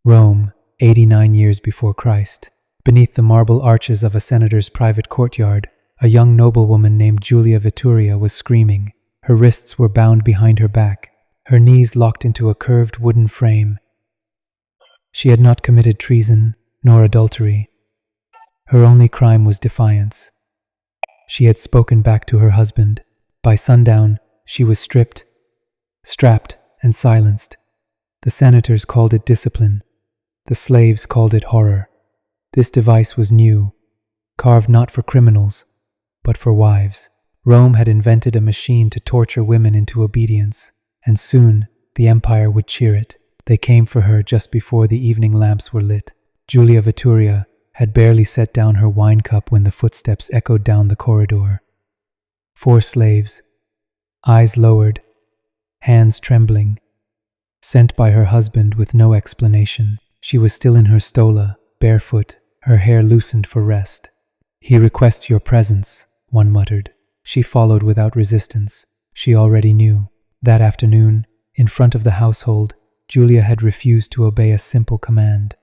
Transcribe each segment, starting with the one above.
Rome, 89 years before Christ. Beneath the marble arches of a senator's private courtyard, a young noblewoman named Julia Veturia was screaming. Her wrists were bound behind her back, her knees locked into a curved wooden frame. She had not committed treason nor adultery. Her only crime was defiance. She had spoken back to her husband. By sundown, she was stripped, strapped, and silenced. The senators called it discipline. The slaves called it horror. This device was new, carved not for criminals, but for wives. Rome had invented a machine to torture women into obedience, and soon the empire would cheer it. They came for her just before the evening lamps were lit. Julia Veturia had barely set down her wine cup when the footsteps echoed down the corridor. 4 slaves, eyes lowered, hands trembling, sent by her husband with no explanation. She was still in her stola, barefoot, her hair loosened for rest. "He requests your presence," one muttered. She followed without resistance. She already knew. That afternoon, in front of the household, Julia had refused to obey a simple command.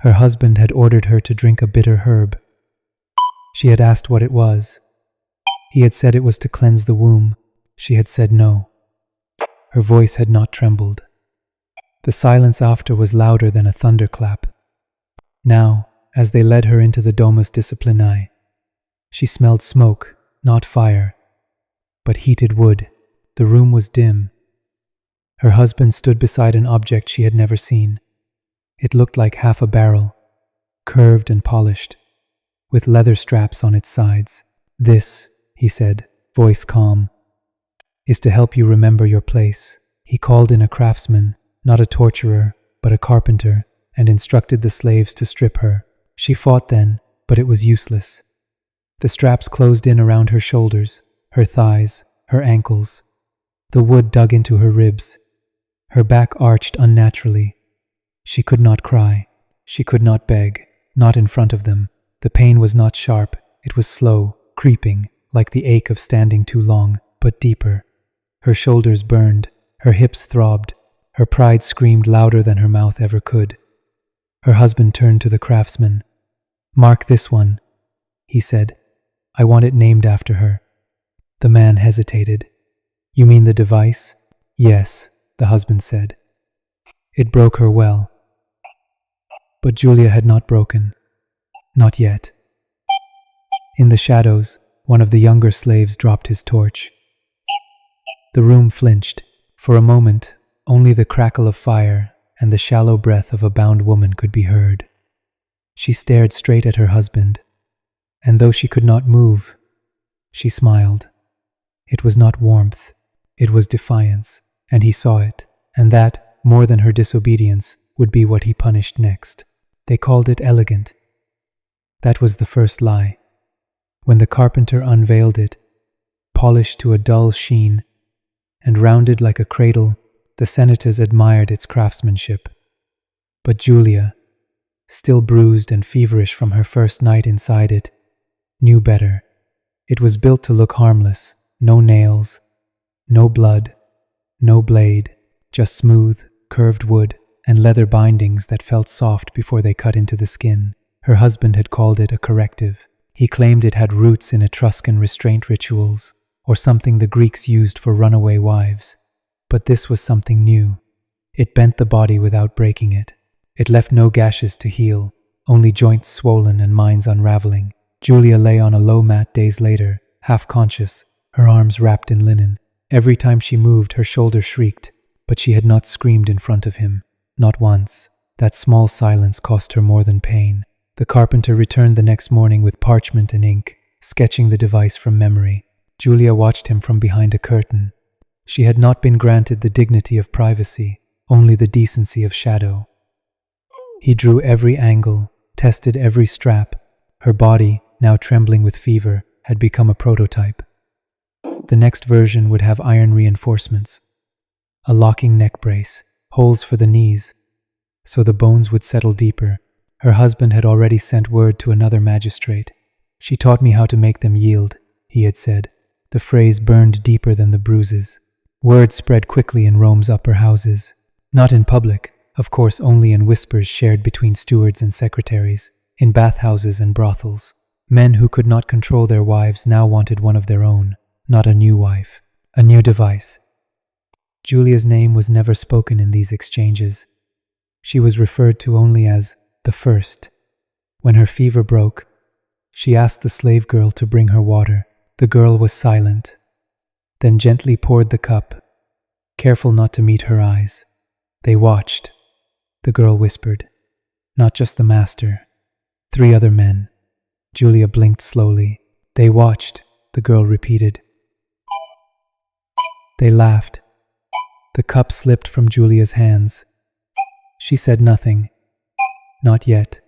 Her husband had ordered her to drink a bitter herb. She had asked what it was. He had said it was to cleanse the womb. She had said no. Her voice had not trembled. The silence after was louder than a thunderclap. Now, as they led her into the Domus Disciplinae, she smelled smoke, not fire, but heated wood. The room was dim. Her husband stood beside an object she had never seen. It looked like half a barrel, curved and polished, with leather straps on its sides. "This," he said, voice calm, "is to help you remember your place." He called in a craftsman, not a torturer, but a carpenter, and instructed the slaves to strip her. She fought then, but it was useless. The straps closed in around her shoulders, her thighs, her ankles. The wood dug into her ribs. Her back arched unnaturally. She could not cry. She could not beg, not in front of them. The pain was not sharp. It was slow, creeping, like the ache of standing too long, but deeper. Her shoulders burned. Her hips throbbed. Her pride screamed louder than her mouth ever could. Her husband turned to the craftsman. "Mark this one," he said. "I want it named after her." The man hesitated. "You mean the device?" "Yes," the husband said. It broke her well. But Julia had not broken. Not yet. In the shadows, one of the younger slaves dropped his torch. The room flinched. For a moment, only the crackle of fire and the shallow breath of a bound woman could be heard. She stared straight at her husband, and though she could not move, she smiled. It was not warmth, it was defiance, and he saw it, and that, more than her disobedience, would be what he punished next. They called it elegant. That was the first lie. When the carpenter unveiled it, polished to a dull sheen, and rounded like a cradle, the senators admired its craftsmanship. But Julia, still bruised and feverish from her first night inside it, knew better. It was built to look harmless. No nails, no blood, no blade, just smooth, curved wood and leather bindings that felt soft before they cut into the skin. Her husband had called it a corrective. He claimed it had roots in Etruscan restraint rituals, or something the Greeks used for runaway wives. But this was something new. It bent the body without breaking it. It left no gashes to heal, only joints swollen and minds unraveling. Julia lay on a low mat days later, half conscious, her arms wrapped in linen. Every time she moved, her shoulder shrieked, but she had not screamed in front of him. Not once. That small silence cost her more than pain. The carpenter returned the next morning with parchment and ink, sketching the device from memory. Julia watched him from behind a curtain. She had not been granted the dignity of privacy, only the decency of shadow. He drew every angle, tested every strap. Her body, now trembling with fever, had become a prototype. The next version would have iron reinforcements, a locking neck brace, holes for the knees, so the bones would settle deeper. Her husband had already sent word to another magistrate. "She taught me how to make them yield," he had said. The phrase burned deeper than the bruises. Word spread quickly in Rome's upper houses. Not in public. of course only in whispers shared between stewards and secretaries, in bathhouses and brothels. Men who could not control their wives now wanted one of their own, not a new wife, a new device. Julia's name was never spoken in these exchanges. She was referred to only as the first. When her fever broke, she asked the slave girl to bring her water. The girl was silent, then gently poured the cup, careful not to meet her eyes. They watched. The girl whispered, "Not just the master. 3 other men." Julia blinked slowly. "They watched," the girl repeated. They laughed. The cup slipped from Julia's hands. She said nothing. Not yet.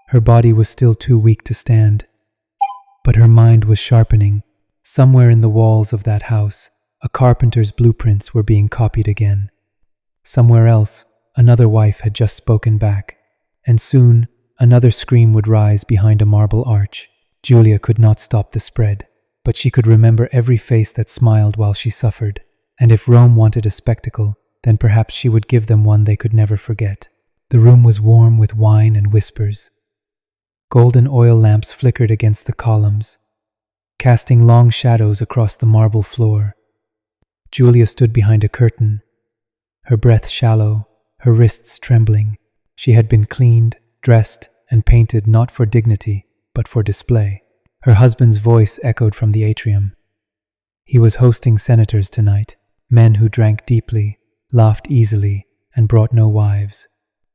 Her body was still too weak to stand. But her mind was sharpening. Somewhere in the walls of that house, a carpenter's blueprints were being copied again. Somewhere else, another wife had just spoken back. And soon, another scream would rise behind a marble arch. Julia could not stop the spread, but she could remember every face that smiled while she suffered. And if Rome wanted a spectacle, then perhaps she would give them one they could never forget. The room was warm with wine and whispers. Golden oil lamps flickered against the columns, casting long shadows across the marble floor. Julia stood behind a curtain, her breath shallow, her wrists trembling. She had been cleaned, dressed, and painted not for dignity, but for display. Her husband's voice echoed from the atrium. He was hosting senators tonight, men who drank deeply, laughed easily, and brought no wives.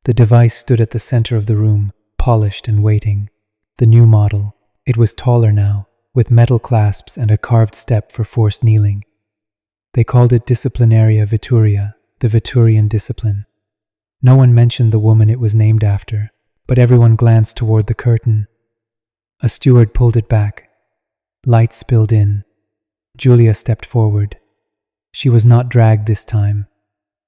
The device stood at the center of the room, polished and waiting. The new model. It was taller now, with metal clasps and a carved step for forced kneeling. They called it Disciplinaria Veturia, the Veturian discipline. No one mentioned the woman it was named after, but everyone glanced toward the curtain. A steward pulled it back. Light spilled in. Julia stepped forward. She was not dragged this time.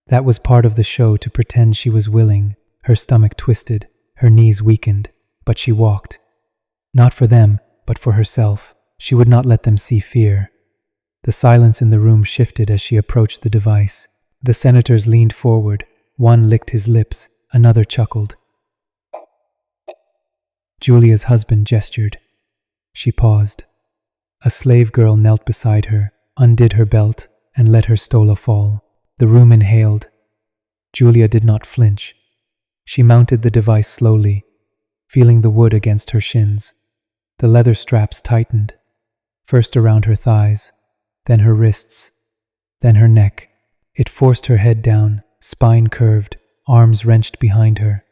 That was part of the show, to pretend she was willing. Her stomach twisted, her knees weakened, but she walked. Not for them, but for herself. She would not let them see fear. The silence in the room shifted as she approached the device. The senators leaned forward. One licked his lips, another chuckled. Julia's husband gestured. She paused. A slave girl knelt beside her, undid her belt, and let her stola fall. The room inhaled. Julia did not flinch. She mounted the device slowly, feeling the wood against her shins. The leather straps tightened, first around her thighs, then her wrists, then her neck. It forced her head down, spine curved, arms wrenched behind her.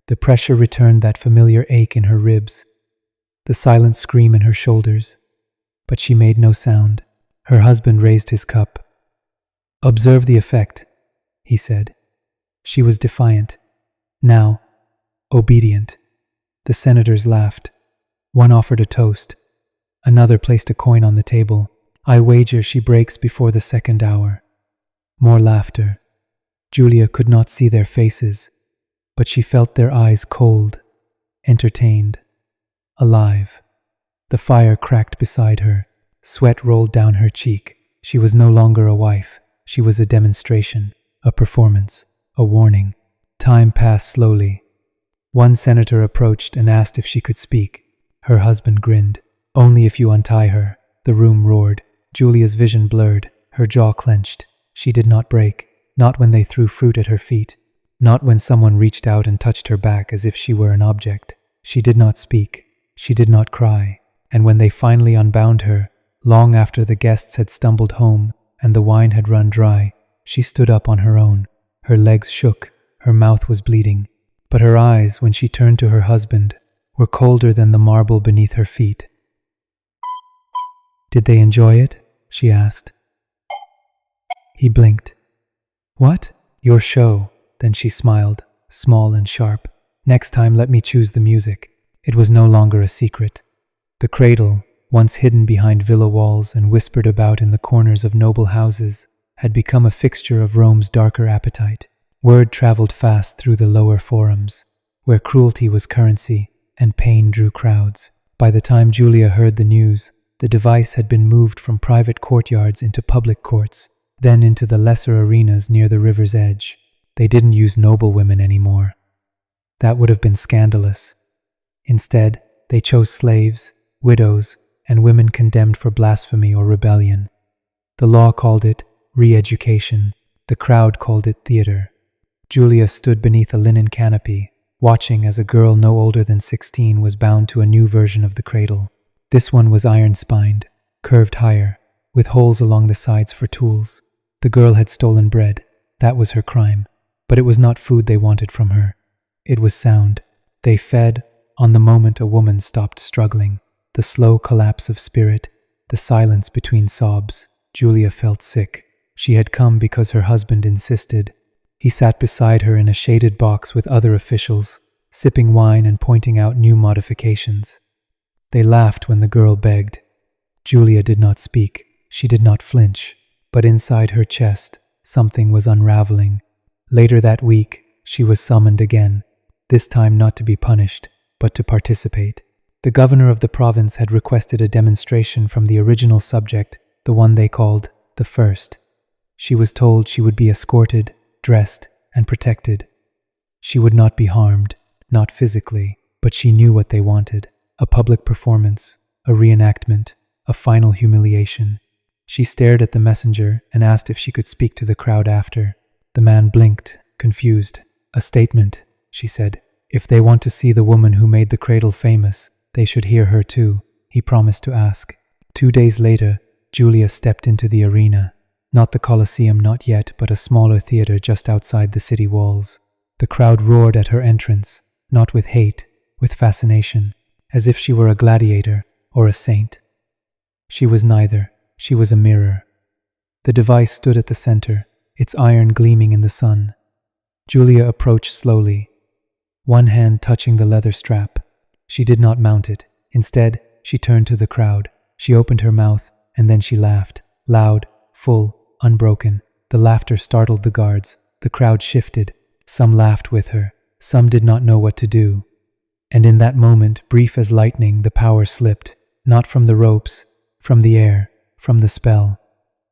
The pressure returned that familiar ache in her ribs, the silent scream in her shoulders. But she made no sound. Her husband raised his cup. "Observe the effect," he said. She was defiant. Now, obedient. The senators laughed. One offered a toast. Another placed a coin on the table. "I wager she breaks before the 2nd hour." More laughter. Julia could not see their faces, but she felt their eyes cold, entertained, alive. The fire cracked beside her. Sweat rolled down her cheek. She was no longer a wife. She was a demonstration, a performance, a warning. Time passed slowly. One senator approached and asked if she could speak. Her husband grinned. "Only if you untie her." The room roared. Julia's vision blurred, her jaw clenched. She did not break, not when they threw fruit at her feet, not when someone reached out and touched her back as if she were an object. She did not speak. She did not cry. And when they finally unbound her, long after the guests had stumbled home and the wine had run dry, she stood up on her own. Her legs shook, her mouth was bleeding, but her eyes, when she turned to her husband, were colder than the marble beneath her feet. "Did they enjoy it?" she asked. He blinked. "What?" "Your show." Then she smiled, small and sharp. "Next time let me choose the music." It was no longer a secret. The cradle, once hidden behind villa walls and whispered about in the corners of noble houses, had become a fixture of Rome's darker appetite. Word traveled fast through the lower forums, where cruelty was currency and pain drew crowds. By the time Julia heard the news, the device had been moved from private courtyards into public courts, then into the lesser arenas near the river's edge. They didn't use noblewomen anymore. That would have been scandalous. Instead, they chose slaves, widows, and women condemned for blasphemy or rebellion. The law called it re-education. The crowd called it theater. Julia stood beneath a linen canopy, watching as a girl no older than 16 was bound to a new version of the cradle. This one was iron-spined, curved higher, with holes along the sides for tools. The girl had stolen bread. That was her crime. But it was not food they wanted from her. It was sound. They fed on the moment a woman stopped struggling, the slow collapse of spirit, the silence between sobs. Julia felt sick. She had come because her husband insisted. He sat beside her in a shaded box with other officials, sipping wine and pointing out new modifications. They laughed when the girl begged. Julia did not speak. She did not flinch. But inside her chest, something was unraveling. Later that week, she was summoned again, this time not to be punished, but to participate. The governor of the province had requested a demonstration from the original subject, the one they called the first. She was told she would be escorted, dressed, and protected. She would not be harmed, not physically, but she knew what they wanted: a public performance, a reenactment, a final humiliation. She stared at the messenger and asked if she could speak to the crowd after. The man blinked, confused. "A statement," she said. "If they want to see the woman who made the cradle famous, they should hear her too," he promised to ask. 2 days later, Julia stepped into the arena. Not the Colosseum, not yet, but a smaller theater just outside the city walls. The crowd roared at her entrance, not with hate, with fascination, as if she were a gladiator or a saint. She was neither. She was a mirror. The device stood at the center, its iron gleaming in the sun. Julia approached slowly, one hand touching the leather strap. She did not mount it. Instead, she turned to the crowd. She opened her mouth, and then she laughed, loud, full, unbroken. The laughter startled the guards. The crowd shifted. Some laughed with her. Some did not know what to do. And in that moment, brief as lightning, the power slipped, not from the ropes, from the air, from the spell.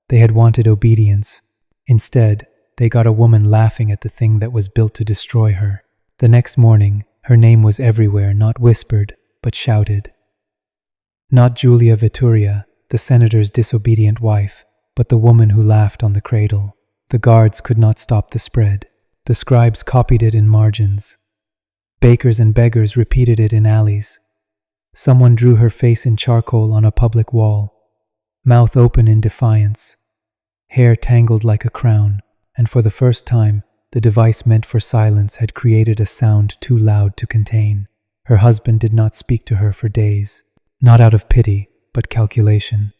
They had wanted obedience. Instead, they got a woman laughing at the thing that was built to destroy her. The next morning, her name was everywhere, not whispered, but shouted. Not Julia Veturia, the senator's disobedient wife, but the woman who laughed on the cradle. The guards could not stop the spread. The scribes copied it in margins. Bakers and beggars repeated it in alleys. Someone drew her face in charcoal on a public wall, mouth open in defiance, hair tangled like a crown, and for the first time, the device meant for silence had created a sound too loud to contain. Her husband did not speak to her for days, not out of pity, but calculation.